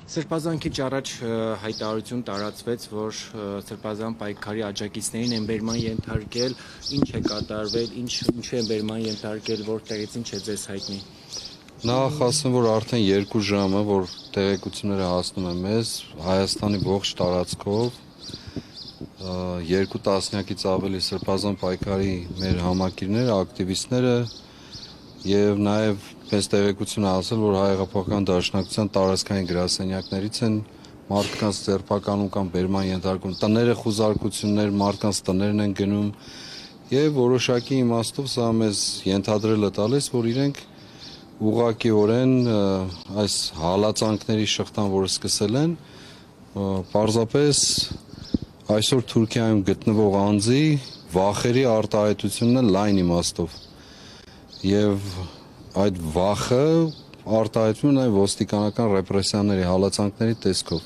Սրբազան քիչ առաջ հայտարարություն տարածվեց, որ սրբազան պայքարի աջակիցներին են բերման ենթարկել, ինչ է կատարվել, ինչու են բերման ենթարկել, որտեղից ինչ է ձեզ հայտնի։ Նախ ասեմ, որ արդեն 2 ժամ է, որ տեղեկությունները հասնում են մեզ Հայաստանի ողջ տարածքով 2 տասնյակից ավելի սրբազան պայքարի մեր համակիրները, ակտիվիստները եւ նաեւ մեզ տեղեկություն ասել, որ Հայ-Հեղափոխական Դաշնակցության տարածքային գրասենյակներից են մարդկանց ձերբականում կամ բերման ենթարկում, տները խուզարկություններ, մարդկանց տներն են գնում եւ որոշակի իմաստով սա մեզ ենթադրել է տալիս, որ իրենք ուղղակիորեն այս հալածանքների շղթան, որը սկսել են, պարզապես այսօր Թուրքիայում գտնվող անձի վախերի արտահայտությունն է լայն իմաստով եւ այդ վախը արտահայտվում է ոստիկանական ռեպրեսիաների, հալածանքների տեսքով։